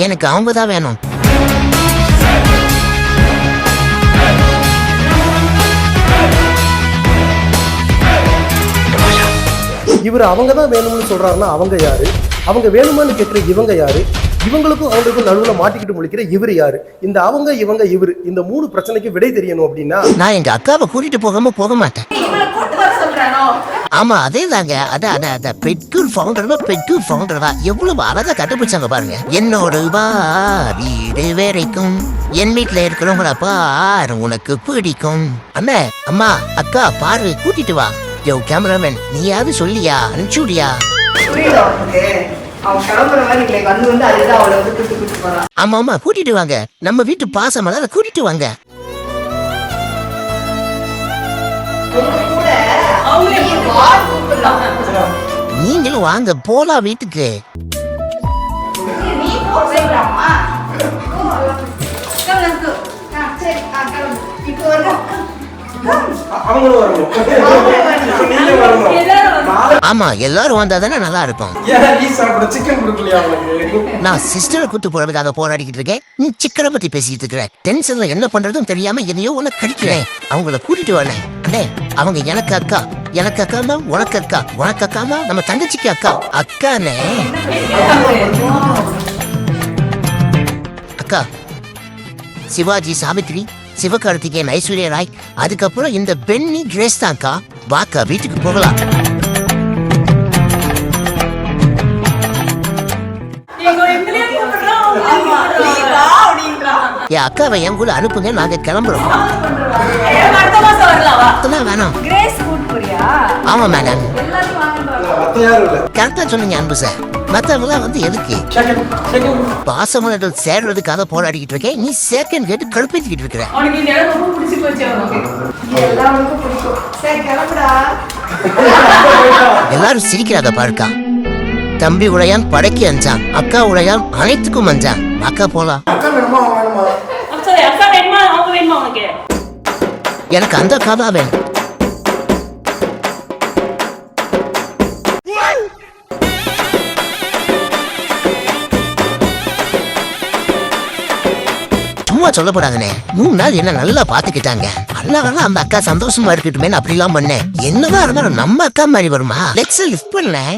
எனக்கு அவங்க தான் வேணும். இவர் அவங்க தான் வேணும்னு சொல்றாருன்னா அவங்க யாரு? அவங்க வேணுமான்னு கேட்கிற இவங்க யாரு? இவங்களுக்கும் அவங்களுக்கும் நடுவுல மாட்டிக்கிட்டு முழிக்கிற இவர் யாரு? இந்த அவங்க இவங்க இவரு இந்த 3 பிரச்சனைக்கு விடை தெரியணும் அப்படின்னா நான் எங்க அக்காவை கூட்டிட்டு போக மாட்டேன். ஆமா அதே தாங்க. அத பெட்கூர் ஃபவுண்டர் தான் எவ்வளவு அழகா கண்டுபிடிச்சாங்க பாருங்க. என்னோட வீடு வரைக்கும் என் வீட்டுல இருக்கிறவங்கள பாரு உனக்கு பிடிக்கும். அண்ணே அம்மா அக்கா பாரு கூட்டிட்டு வா. யோ கேமராமேன் நீயாவது சொல்லியா அனுப்பிச்சுடியா? ஆமா கூட்டிட்டு வாங்க. நம்ம வீட்டு பாசமல அதை கூட்டிட்டு வாங்க. நீங்களும் வாங்க போலாம் வீட்டுக்கு. ஆமா எல்லாரும் வந்தா தானே நல்லா இருக்கும். நான் சிஸ்டரை கூட்டு போறதுக்காக போராடிக்கிட்டு இருக்கேன். நீ சிக்கனை பத்தி பேசிட்டு இருக்கிற. டென்ஷன்ல என்ன பண்றதும் தெரியாம என்னையோ உன்னை கடிக்கிறேன். அவங்கள கூட்டிட்டு வரேன். அண்ணே அவங்க எனக்கு அக்கா உனக்கு அக்காமா நம்ம தங்கச்சிக்கு அக்கானே. அக்கா சிவாஜி சாவித்ரி சிவகார்த்திகேயன் ஐஸ்வர்யா ராய் அதுக்கப்புறம் இந்த பென்னி கிரேஸ் தான்க்கா. வாக்கா வீட்டுக்கு போகலாம். என் அக்காவை என் கூட அனுப்புங்க. நாங்க கிளம்புறோம். வேணாம். ஆமா மேடம் கரெக்டா சொன்னீங்க அன்பு சார். மத்தவங்களாம் வந்து எதுக்கு பாசமலர்கள் சேர்றதுக்காக போராடிக்கிட்டு இருக்கேன். நீ செகண்ட் கேட்டு கழுப்பிக்கிட்டு இருக்கிற. எல்லாரும் சிரிக்கிறாங்க பாருக்கா. தம்பி உடையான் படைக்கு அஞ்சான், அக்கா உடையான் அனைத்துக்கும் அஞ்சான். அக்கா போலாம். எனக்கு அந்த அக்கா தான் வேணும். சும்மா சொல்லப்படாதனே. 3 நாள் என்ன நல்லா பாத்துக்கிட்டாங்க. அதனால அந்த அக்கா சந்தோஷமா இருக்கட்டுமே அப்படிலாம் பண்ணேன். என்னதான் இருந்தாலும் நம்ம அக்கா மாதிரி வருமா? லெட்ஸ் லிஃப்ட் பண்ணேன்.